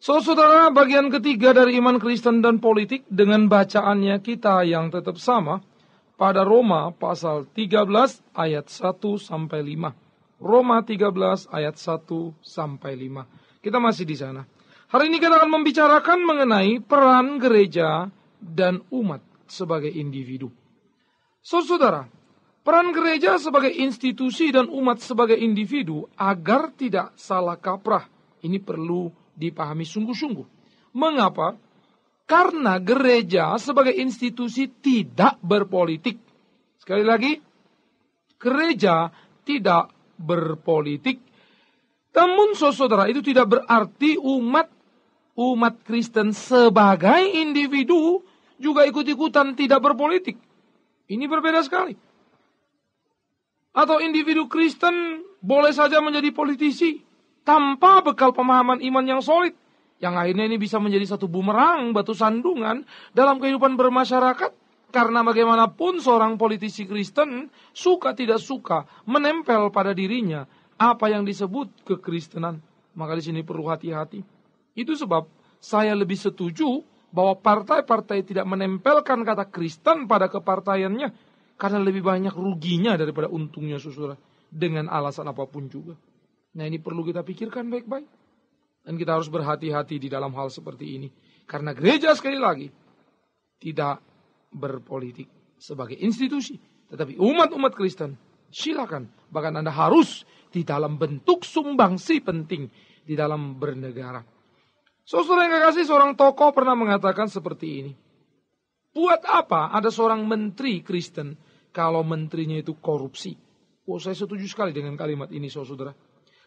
Saudara, bagian ketiga dari iman Kristen dan politik dengan bacaannya kita yang tetap sama pada Roma pasal 13 ayat 1 sampai 5. Roma 13 ayat 1 sampai 5. Kita masih di sana. Hari ini kita akan membicarakan mengenai peran gereja dan umat sebagai individu. Saudara, peran gereja sebagai institusi dan umat sebagai individu agar tidak salah kaprah. Ini perlu dipahami sungguh-sungguh. Mengapa? Karena gereja sebagai institusi tidak berpolitik. Sekali lagi, gereja tidak berpolitik. Namun saudara, itu tidak berarti umat Kristen sebagai individu juga ikut-ikutan tidak berpolitik. Ini berbeda sekali. Atau individu Kristen boleh saja menjadi politisi tanpa bekal pemahaman iman yang solid, yang akhirnya ini bisa menjadi satu bumerang, batu sandungan dalam kehidupan bermasyarakat. Karena bagaimanapun seorang politisi Kristen suka tidak suka menempel pada dirinya apa yang disebut kekristenan. Maka di sini perlu hati-hati. Itu sebab saya lebih setuju bahwa partai-partai tidak menempelkan kata Kristen pada kepartaiannya, karena lebih banyak ruginya daripada untungnya, saudara, dengan alasan apapun juga. Nah, ini perlu kita pikirkan baik-baik. Dan kita harus berhati-hati di dalam hal seperti ini. Karena gereja sekali lagi tidak berpolitik sebagai institusi. Tetapi umat-umat Kristen, silakan. Bahkan Anda harus di dalam bentuk sumbangsi penting di dalam bernegara. Saudara yang kekasih, seorang tokoh pernah mengatakan seperti ini. Buat apa ada seorang menteri Kristen kalau menterinya itu korupsi? Oh, saya setuju sekali dengan kalimat ini, saudara.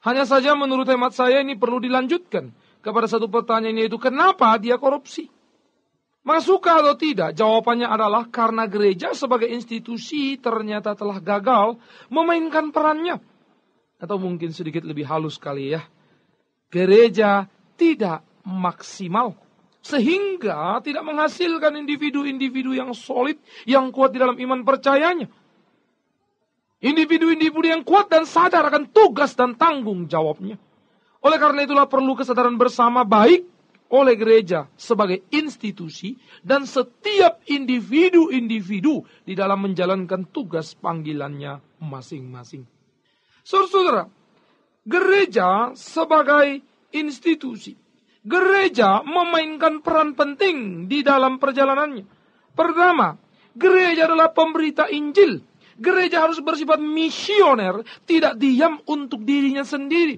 Hanya saja menurut hemat saya ini perlu dilanjutkan kepada satu pertanyaan, yaitu kenapa dia korupsi? Maka suka atau tidak, jawabannya adalah karena gereja sebagai institusi ternyata telah gagal memainkan perannya. Atau mungkin sedikit lebih halus kali ya, gereja tidak maksimal sehingga tidak menghasilkan individu-individu yang solid, yang kuat di dalam iman percayanya. Individu-individu yang kuat dan sadar akan tugas dan tanggung jawabnya. Oleh karena itulah perlu kesadaran bersama baik oleh gereja sebagai institusi dan setiap individu-individu di dalam menjalankan tugas panggilannya masing-masing. Saudara, gereja sebagai institusi, gereja memainkan peran penting di dalam perjalanannya. Pertama, gereja adalah pemberita Injil. Gereja harus bersifat misioner, tidak diam untuk dirinya sendiri.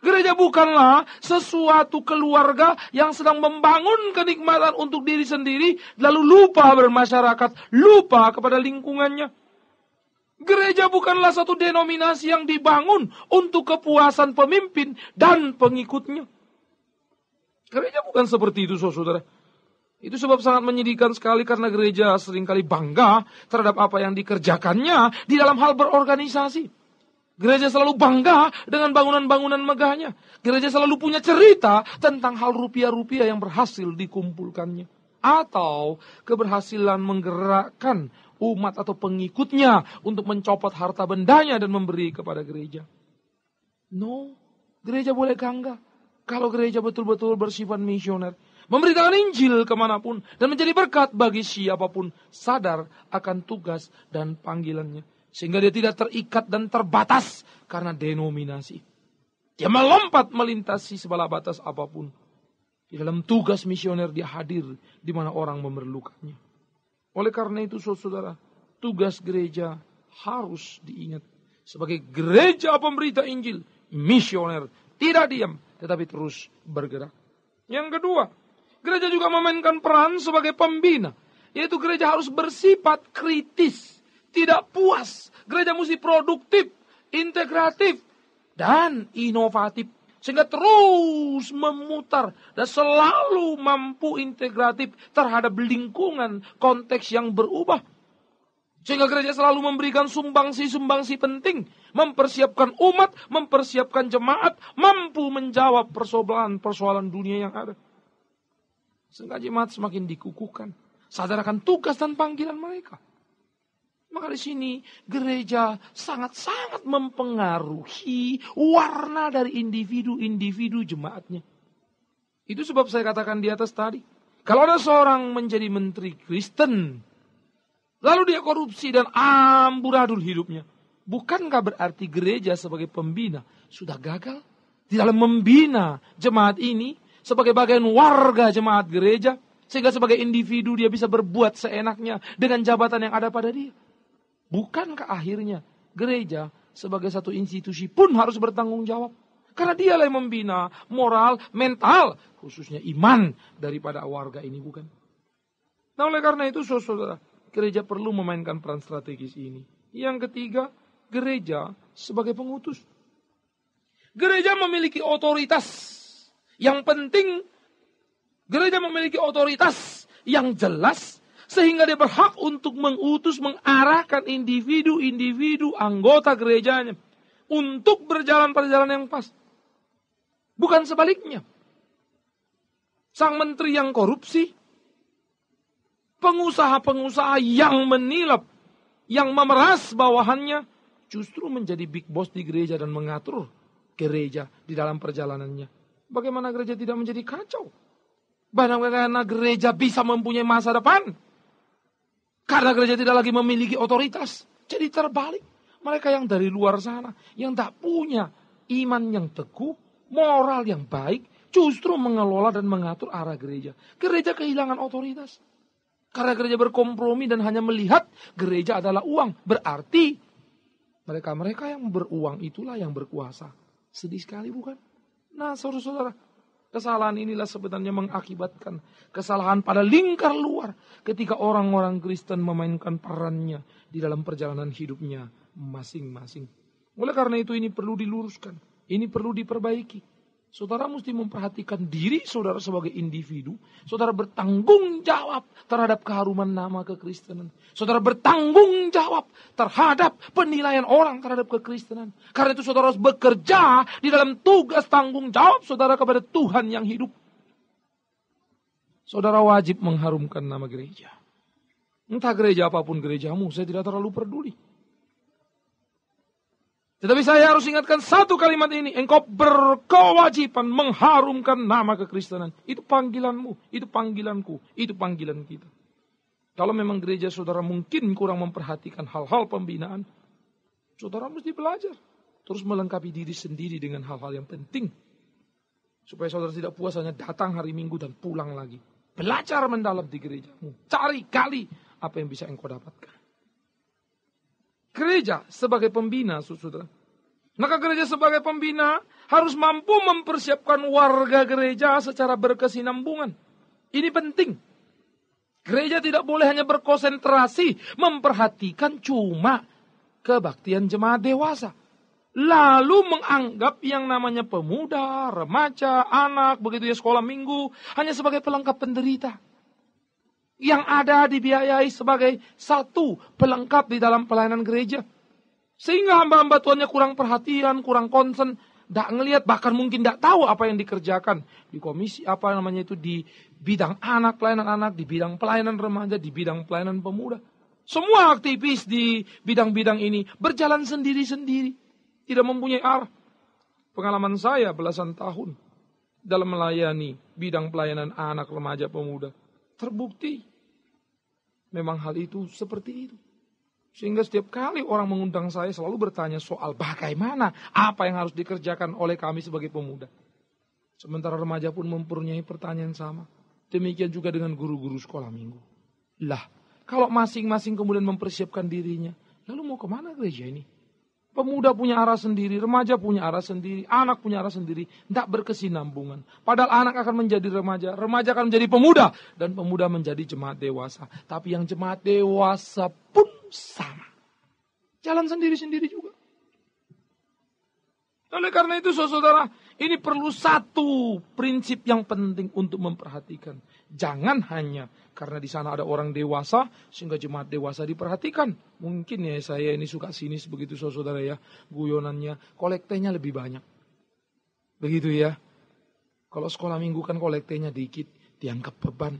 Gereja bukanlah sesuatu keluarga yang sedang membangun kenikmatan untuk diri sendiri, lalu lupa bermasyarakat, lupa kepada lingkungannya. Gereja bukanlah satu denominasi yang dibangun untuk kepuasan pemimpin dan pengikutnya. Gereja bukan seperti itu, saudara. Itu sebab sangat menyedihkan sekali karena gereja seringkali bangga terhadap apa yang dikerjakannya di dalam hal berorganisasi. Gereja selalu bangga dengan bangunan-bangunan megahnya. Gereja selalu punya cerita tentang hal rupiah-rupiah yang berhasil dikumpulkannya. Atau keberhasilan menggerakkan umat atau pengikutnya untuk mencopot harta bendanya dan memberi kepada gereja. No, gereja boleh bangga kalau gereja betul-betul bersifat misioner, memberitakan Injil kemanapun dan menjadi berkat bagi siapapun sadar akan tugas dan panggilannya. Sehingga dia tidak terikat dan terbatas karena denominasi. Dia melompat melintasi segala batas apapun. Di dalam tugas misioner dia hadir di mana orang memerlukannya. Oleh karena itu saudara, tugas gereja harus diingat. Sebagai gereja pemberita Injil, misioner, tidak diam tetapi terus bergerak. Yang kedua, gereja juga memainkan peran sebagai pembina. Yaitu gereja harus bersifat kritis, tidak puas. Gereja mesti produktif, integratif, dan inovatif. Sehingga terus memutar dan selalu mampu integratif terhadap lingkungan, konteks yang berubah. Sehingga gereja selalu memberikan sumbangsi-sumbangsi penting. Mempersiapkan umat, mempersiapkan jemaat, mampu menjawab persoalan-persoalan dunia yang ada. Sehingga jemaat semakin dikukuhkan. Sadar akan tugas dan panggilan mereka. Maka di sini gereja sangat-sangat mempengaruhi warna dari individu-individu jemaatnya. Itu sebab saya katakan di atas tadi. Kalau ada seorang menjadi menteri Kristen, lalu dia korupsi dan amburadul hidupnya, bukankah berarti gereja sebagai pembina sudah gagal di dalam membina jemaat ini sebagai bagian warga jemaat gereja, sehingga sebagai individu dia bisa berbuat seenaknya dengan jabatan yang ada pada dia? Bukankah akhirnya gereja sebagai satu institusi pun harus bertanggung jawab? Karena dialah yang membina moral, mental, khususnya iman daripada warga ini, bukan? Nah, oleh karena itu, saudara, gereja perlu memainkan peran strategis ini. Yang ketiga, gereja sebagai pengutus. Gereja memiliki otoritas. Yang penting, gereja memiliki otoritas yang jelas, sehingga dia berhak untuk mengutus, mengarahkan individu-individu anggota gerejanya untuk berjalan pada jalan yang pas. Bukan sebaliknya. Sang menteri yang korupsi, pengusaha-pengusaha yang menilap, yang memeras bawahannya, justru menjadi big boss di gereja dan mengatur gereja di dalam perjalanannya. Bagaimana gereja tidak menjadi kacau? Bagaimana gereja bisa mempunyai masa depan? Karena gereja tidak lagi memiliki otoritas. Jadi terbalik. Mereka yang dari luar sana, yang tak punya iman yang teguh, moral yang baik, justru mengelola dan mengatur arah gereja. Gereja kehilangan otoritas. Karena gereja berkompromi dan hanya melihat gereja adalah uang. Berarti mereka-mereka yang beruang itulah yang berkuasa. Sedih sekali, bukan? Nah, saudara-saudara, kesalahan inilah sebenarnya mengakibatkan kesalahan pada lingkar luar ketika orang-orang Kristen memainkan perannya di dalam perjalanan hidupnya masing-masing. Oleh karena itu ini perlu diluruskan, ini perlu diperbaiki. Saudara mesti memperhatikan diri saudara sebagai individu. Saudara bertanggung jawab terhadap keharuman nama kekristenan. Saudara bertanggung jawab terhadap penilaian orang terhadap kekristenan. Karena itu saudara harus bekerja di dalam tugas tanggung jawab saudara kepada Tuhan yang hidup. Saudara wajib mengharumkan nama gereja. Entah gereja apapun gerejamu, saya tidak terlalu peduli. Tetapi saya harus ingatkan satu kalimat ini. Engkau berkewajiban mengharumkan nama kekristenan. Itu panggilanmu, itu panggilanku, itu panggilan kita. Kalau memang gereja saudara mungkin kurang memperhatikan hal-hal pembinaan, saudara mesti belajar. Terus melengkapi diri sendiri dengan hal-hal yang penting. Supaya saudara tidak puas hanya datang hari Minggu dan pulang lagi. Belajar mendalam di gerejamu. Cari gali apa yang bisa engkau dapatkan. Gereja sebagai pembina, saudara. Maka gereja sebagai pembina harus mampu mempersiapkan warga gereja secara berkesinambungan. Ini penting. Gereja tidak boleh hanya berkonsentrasi memperhatikan cuma kebaktian jemaat dewasa. Lalu menganggap yang namanya pemuda, remaja, anak, begitu ya sekolah minggu, hanya sebagai pelengkap penderita. Yang ada dibiayai sebagai satu pelengkap di dalam pelayanan gereja. Sehingga hamba-hamba Tuhannya kurang perhatian, kurang concern, tidak ngelihat, bahkan mungkin tidak tahu apa yang dikerjakan di komisi di bidang anak, pelayanan anak, di bidang pelayanan remaja, di bidang pelayanan pemuda. Semua aktivis di bidang-bidang ini berjalan sendiri-sendiri, tidak mempunyai arah. Pengalaman saya belasan tahun dalam melayani bidang pelayanan anak, remaja, pemuda, terbukti memang hal itu seperti itu. Sehingga setiap kali orang mengundang saya selalu bertanya soal bagaimana, apa yang harus dikerjakan oleh kami sebagai pemuda. Sementara remaja pun mempunyai pertanyaan sama. Demikian juga dengan guru-guru sekolah minggu. Lah, kalau masing-masing kemudian mempersiapkan dirinya, lalu mau kemana gereja ini? Pemuda punya arah sendiri, remaja punya arah sendiri, anak punya arah sendiri. Tidak berkesinambungan. Padahal anak akan menjadi remaja, remaja akan menjadi pemuda, dan pemuda menjadi jemaat dewasa. Tapi yang jemaat dewasa pun sama. Jalan sendiri-sendiri juga. Oleh karena itu saudara, ini perlu satu prinsip yang penting untuk memperhatikan. Jangan hanya karena di sana ada orang dewasa sehingga jemaat dewasa diperhatikan. Mungkin ya saya ini suka sinis begitu saudara ya, guyonannya, kolektenya lebih banyak. Begitu ya. Kalau sekolah minggu kan kolektenya dikit, dianggap beban.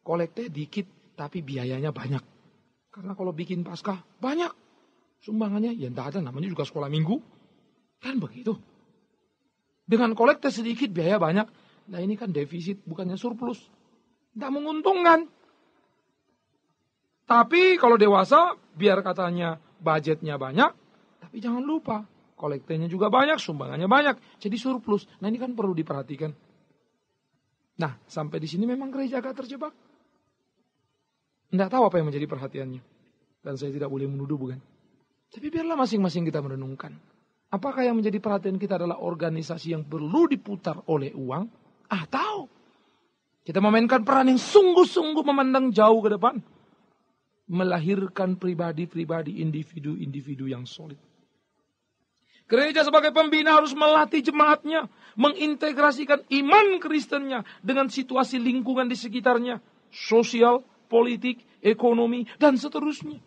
Kolekte dikit tapi biayanya banyak. Karena kalau bikin paskah banyak sumbangannya, ya tidak ada, namanya juga sekolah minggu. Kan begitu. Dengan kolekte sedikit biaya banyak. Nah ini kan defisit, bukannya surplus. Tidak menguntungkan. Tapi kalau dewasa, biar katanya budgetnya banyak, tapi jangan lupa, kolektenya juga banyak, sumbangannya banyak. Jadi surplus. Nah ini kan perlu diperhatikan. Nah sampai di sini memang gereja agak terjebak. Tidak tahu apa yang menjadi perhatiannya. Dan saya tidak boleh menuduh, bukan? Tapi biarlah masing-masing kita merenungkan. Apakah yang menjadi perhatian kita adalah organisasi yang perlu diputar oleh uang? Atau kita memainkan peran yang sungguh-sungguh memandang jauh ke depan. Melahirkan pribadi-pribadi, individu-individu yang solid. Gereja sebagai pembina harus melatih jemaatnya. Mengintegrasikan iman Kristennya dengan situasi lingkungan di sekitarnya. Sosial, politik, ekonomi, dan seterusnya.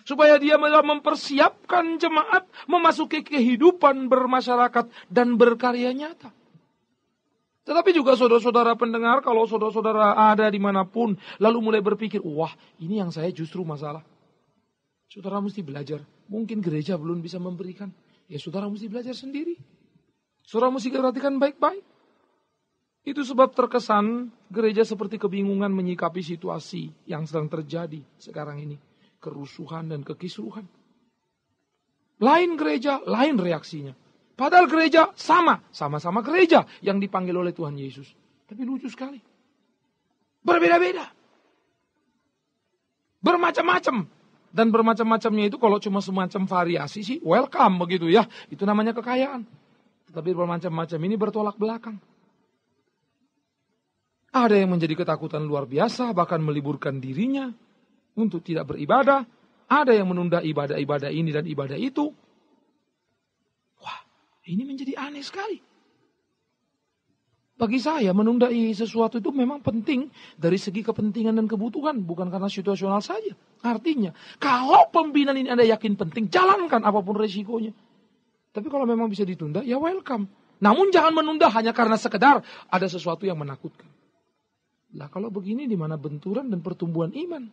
Supaya dia mempersiapkan jemaat memasuki kehidupan bermasyarakat dan berkarya nyata. Tetapi juga saudara-saudara pendengar, kalau saudara-saudara ada dimanapun, lalu mulai berpikir, wah ini yang saya justru masalah. Saudara mesti belajar. Mungkin gereja belum bisa memberikan. Ya saudara mesti belajar sendiri. Saudara mesti perhatikan baik-baik. Itu sebab terkesan gereja seperti kebingungan menyikapi situasi yang sedang terjadi sekarang ini. Kerusuhan dan kekisruhan. Lain gereja, lain reaksinya. Padahal gereja sama-sama gereja yang dipanggil oleh Tuhan Yesus. Tapi lucu sekali. Berbeda-beda. Bermacam-macam. Dan bermacam-macamnya itu kalau cuma semacam variasi sih, welcome begitu ya. Itu namanya kekayaan. Tetapi bermacam-macam ini bertolak belakang. Ada yang menjadi ketakutan luar biasa, bahkan meliburkan dirinya untuk tidak beribadah. Ada yang menunda ibadah-ibadah ini dan ibadah itu. Wah, ini menjadi aneh sekali. Bagi saya menunda sesuatu itu memang penting dari segi kepentingan dan kebutuhan. Bukan karena situasional saja. Artinya, kalau pembinaan ini Anda yakin penting, jalankan apapun resikonya. Tapi kalau memang bisa ditunda, ya welcome. Namun jangan menunda hanya karena sekedar ada sesuatu yang menakutkan. Lah kalau begini di mana benturan dan pertumbuhan iman?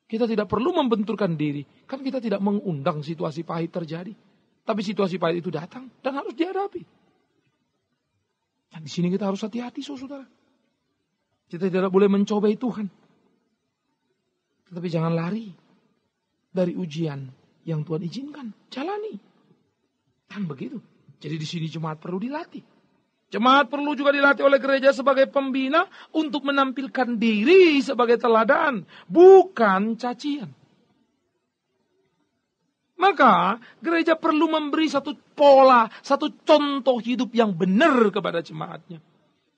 Kita tidak perlu membenturkan diri. Kan kita tidak mengundang situasi pahit terjadi. Tapi situasi pahit itu datang dan harus dihadapi. Dan di sini kita harus hati-hati, saudara. Kita tidak boleh mencobai Tuhan. Tetapi jangan lari dari ujian yang Tuhan izinkan. Jalani. Kan begitu. Jadi di sini jemaat perlu dilatih. Jemaat perlu juga dilatih oleh gereja sebagai pembina untuk menampilkan diri sebagai teladan, bukan cacian. Maka gereja perlu memberi satu pola, satu contoh hidup yang benar kepada jemaatnya.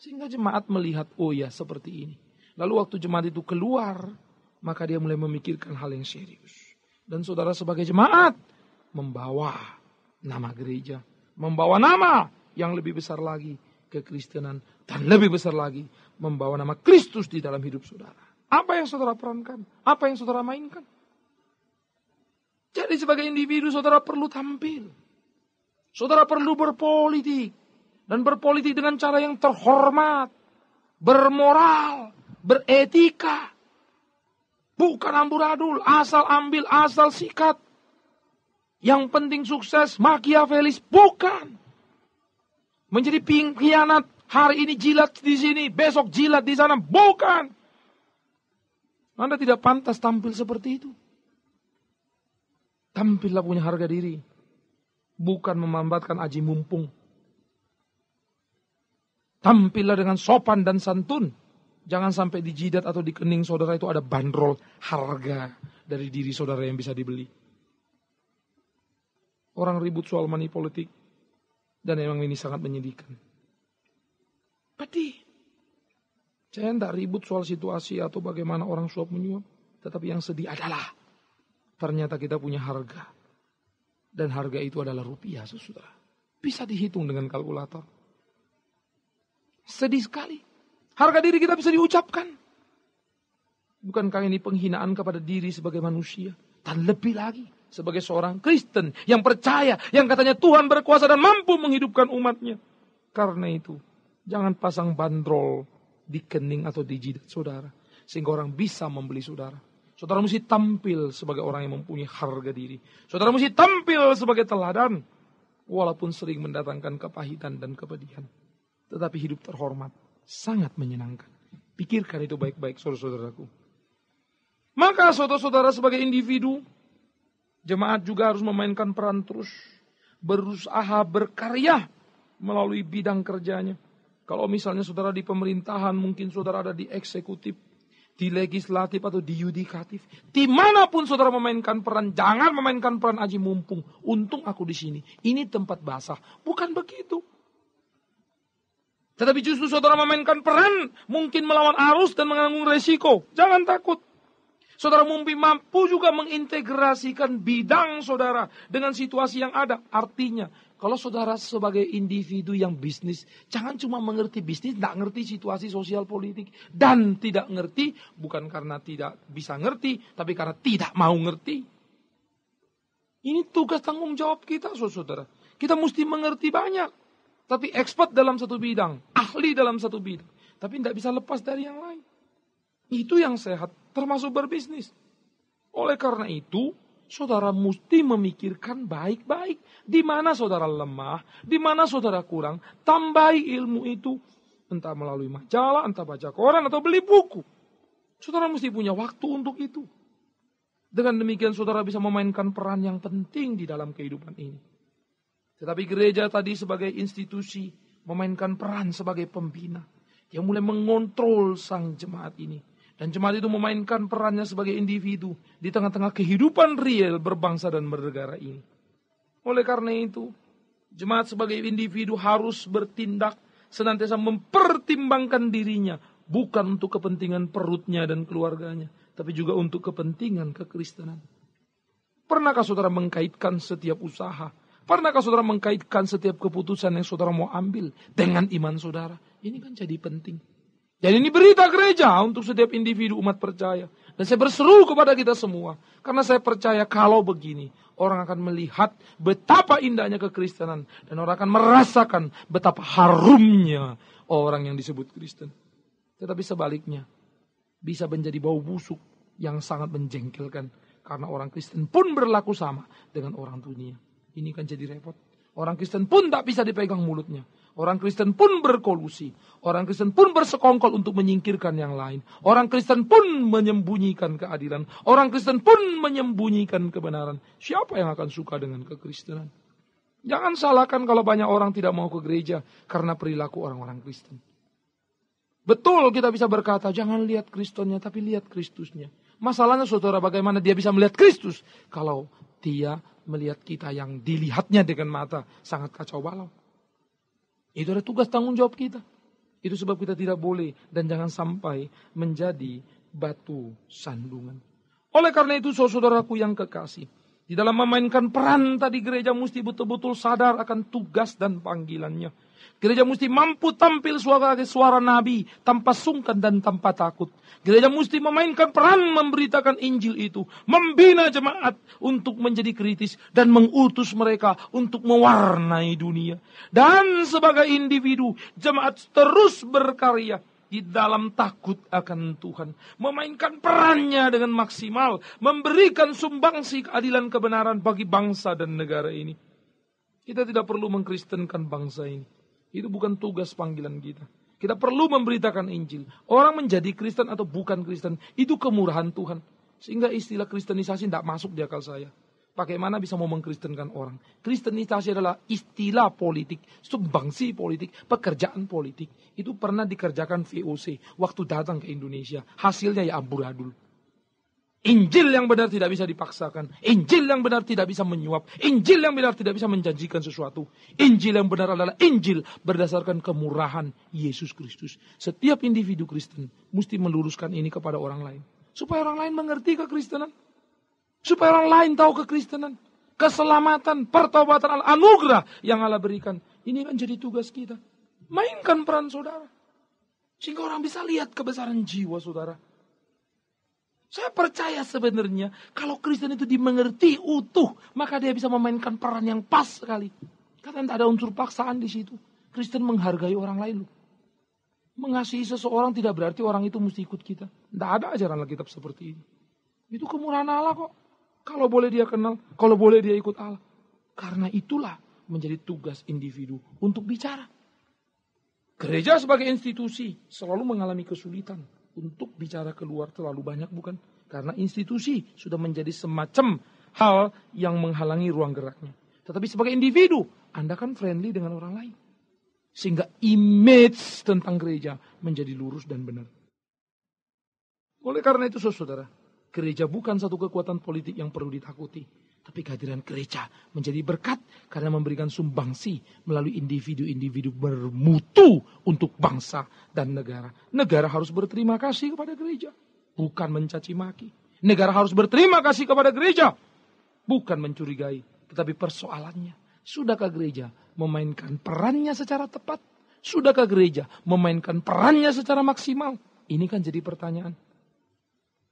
Sehingga jemaat melihat, oh ya seperti ini. Lalu waktu jemaat itu keluar, maka dia mulai memikirkan hal yang serius. Dan saudara sebagai jemaat, membawa nama gereja. Membawa nama yang lebih besar lagi kekristenan. Dan lebih besar lagi membawa nama Kristus di dalam hidup saudara. Apa yang saudara perankan? Apa yang saudara mainkan? Jadi sebagai individu saudara perlu tampil. Saudara perlu berpolitik. Dan berpolitik dengan cara yang terhormat. Bermoral. Beretika. Bukan amburadul. Asal ambil, asal sikat. Yang penting sukses, Machiavellis. Bukan. Menjadi pengkhianat. Hari ini jilat di sini, besok jilat di sana. Bukan. Anda tidak pantas tampil seperti itu. Tampillah punya harga diri. Bukan memanfaatkan aji mumpung. Tampillah dengan sopan dan santun. Jangan sampai di jidat atau di kening saudara itu ada bandrol harga dari diri saudara yang bisa dibeli. Orang ribut soal money politik. Dan memang ini sangat menyedihkan. Pedih. Saya tidak ribut soal situasi atau bagaimana orang suap menyuap. Tetapi yang sedih adalah ternyata kita punya harga. Dan harga itu adalah rupiah, saudara. Bisa dihitung dengan kalkulator. Sedih sekali. Harga diri kita bisa diucapkan. Bukankah ini penghinaan kepada diri sebagai manusia? Dan lebih lagi sebagai seorang Kristen yang percaya, yang katanya Tuhan berkuasa dan mampu menghidupkan umatnya. Karena itu, jangan pasang bandrol di kening atau di jidat saudara. Sehingga orang bisa membeli saudara. Saudara mesti tampil sebagai orang yang mempunyai harga diri. Saudara mesti tampil sebagai teladan. Walaupun sering mendatangkan kepahitan dan kepedihan. tetapi hidup terhormat sangat menyenangkan. Pikirkan itu baik-baik, saudara-saudaraku. Maka saudara-saudara sebagai individu, jemaat juga harus memainkan peran terus. Berusaha berkarya melalui bidang kerjanya. Kalau misalnya saudara di pemerintahan, mungkin saudara ada di eksekutif, di legislatif atau di yudikatif. Dimanapun saudara memainkan peran, jangan memainkan peran aji mumpung. Untung aku di sini. Ini tempat basah. Bukan begitu. Tetapi justru saudara memainkan peran, mungkin melawan arus dan menanggung resiko. Jangan takut. Saudara mungkin mampu juga mengintegrasikan bidang saudara dengan situasi yang ada. Artinya, kalau saudara sebagai individu yang bisnis, jangan cuma mengerti bisnis, tidak ngerti situasi sosial politik. Dan tidak ngerti, bukan karena tidak bisa ngerti, tapi karena tidak mau ngerti. Ini tugas tanggung jawab kita, saudara. Kita mesti mengerti banyak. Tapi expert dalam satu bidang, ahli dalam satu bidang. Tapi tidak bisa lepas dari yang lain. Itu yang sehat, termasuk berbisnis. Oleh karena itu, saudara mesti memikirkan baik-baik. Di mana saudara lemah, di mana saudara kurang, tambahi ilmu itu. Entah melalui majalah, entah baca koran, atau beli buku. Saudara mesti punya waktu untuk itu. Dengan demikian saudara bisa memainkan peran yang penting di dalam kehidupan ini. Tetapi gereja tadi sebagai institusi memainkan peran sebagai pembina. Dia mulai mengontrol sang jemaat ini. Dan jemaat itu memainkan perannya sebagai individu di tengah-tengah kehidupan real berbangsa dan bernegara ini. Oleh karena itu, jemaat sebagai individu harus bertindak senantiasa mempertimbangkan dirinya. Bukan untuk kepentingan perutnya dan keluarganya, tapi juga untuk kepentingan kekristenan. Pernahkah saudara mengkaitkan setiap usaha? Pernahkah saudara mengkaitkan setiap keputusan yang saudara mau ambil dengan iman saudara? Ini kan jadi penting. Dan ini berita gereja untuk setiap individu umat percaya. Dan saya berseru kepada kita semua. Karena saya percaya kalau begini, orang akan melihat betapa indahnya kekristenan. Dan orang akan merasakan betapa harumnya orang yang disebut Kristen. Tetapi sebaliknya, bisa menjadi bau busuk yang sangat menjengkelkan. Karena orang Kristen pun berlaku sama dengan orang dunia. Ini kan jadi repot. Orang Kristen pun tak bisa dipegang mulutnya. Orang Kristen pun berkolusi. Orang Kristen pun bersekongkol untuk menyingkirkan yang lain. Orang Kristen pun menyembunyikan keadilan. Orang Kristen pun menyembunyikan kebenaran. Siapa yang akan suka dengan kekristenan? Jangan salahkan kalau banyak orang tidak mau ke gereja karena perilaku orang-orang Kristen. Betul kita bisa berkata, jangan lihat Kristennya, tapi lihat Kristusnya. Masalahnya saudara, bagaimana dia bisa melihat Kristus kalau dia melihat kita yang dilihatnya dengan mata sangat kacau balau. Itu adalah tugas tanggung jawab kita. Itu sebab kita tidak boleh dan jangan sampai menjadi batu sandungan. Oleh karena itu saudaraku yang kekasih, di dalam memainkan peran tadi gereja mesti betul-betul sadar akan tugas dan panggilannya. Gereja mesti mampu tampil sebagai suara nabi tanpa sungkan dan tanpa takut. Gereja mesti memainkan peran memberitakan Injil itu, membina jemaat untuk menjadi kritis dan mengutus mereka untuk mewarnai dunia. Dan sebagai individu, jemaat terus berkarya di dalam takut akan Tuhan, memainkan perannya dengan maksimal, memberikan sumbangsi keadilan kebenaran bagi bangsa dan negara ini. Kita tidak perlu mengkristenkan bangsa ini. Itu bukan tugas panggilan kita. Kita perlu memberitakan Injil. Orang menjadi Kristen atau bukan Kristen, itu kemurahan Tuhan. Sehingga istilah kristenisasi tidak masuk di akal saya. Bagaimana bisa mau mengkristenkan orang? Kristenisasi adalah istilah politik, sumbangsi politik, pekerjaan politik. Itu pernah dikerjakan VOC waktu datang ke Indonesia. Hasilnya ya amburadul. Injil yang benar tidak bisa dipaksakan. Injil yang benar tidak bisa menyuap. Injil yang benar tidak bisa menjanjikan sesuatu. Injil yang benar adalah Injil berdasarkan kemurahan Yesus Kristus. Setiap individu Kristen mesti meluruskan ini kepada orang lain. Supaya orang lain mengerti kekristenan. Supaya orang lain tahu kekristenan. Keselamatan, pertobatan Allah, anugerah yang Allah berikan. Ini kan jadi tugas kita. Mainkan peran saudara. Sehingga orang bisa lihat kebesaran jiwa saudara. Saya percaya sebenarnya kalau Kristen itu dimengerti utuh, maka dia bisa memainkan peran yang pas sekali. Karena tidak ada unsur paksaan di situ. Kristen menghargai orang lain. Mengasihi seseorang tidak berarti orang itu mesti ikut kita. Tidak ada ajaran Alkitab seperti ini. Itu kemurahan Allah kok. Kalau boleh dia kenal, kalau boleh dia ikut Allah. Karena itulah menjadi tugas individu untuk bicara. Gereja sebagai institusi selalu mengalami kesulitan untuk bicara keluar terlalu banyak, bukan? Karena institusi sudah menjadi semacam hal yang menghalangi ruang geraknya. Tetapi sebagai individu, Anda kan friendly dengan orang lain. Sehingga image tentang gereja menjadi lurus dan benar. Oleh karena itu saudara, gereja bukan satu kekuatan politik yang perlu ditakuti. Tapi kehadiran gereja menjadi berkat karena memberikan sumbangsi melalui individu-individu bermutu untuk bangsa dan negara. Negara harus berterima kasih kepada gereja, bukan mencaci maki. Negara harus berterima kasih kepada gereja, bukan mencurigai. Tetapi persoalannya, sudahkah gereja memainkan perannya secara tepat? Sudahkah gereja memainkan perannya secara maksimal? Ini kan jadi pertanyaan.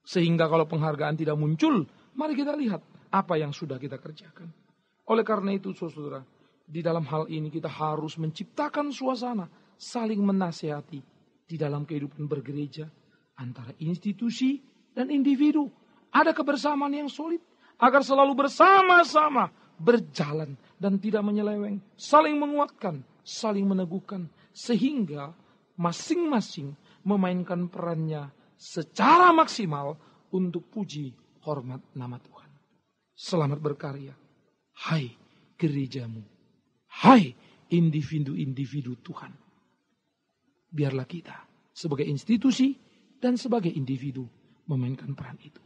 Sehingga kalau penghargaan tidak muncul, mari kita lihat apa yang sudah kita kerjakan. Oleh karena itu saudara, di dalam hal ini kita harus menciptakan suasana saling menasihati di dalam kehidupan bergereja antara institusi dan individu. Ada kebersamaan yang solid agar selalu bersama-sama berjalan dan tidak menyeleweng, saling menguatkan, saling meneguhkan, sehingga masing-masing memainkan perannya secara maksimal untuk puji hormat nama Tuhan. Selamat berkarya, hai gerejamu, hai individu-individu Tuhan. Biarlah kita sebagai institusi dan sebagai individu memainkan peran itu.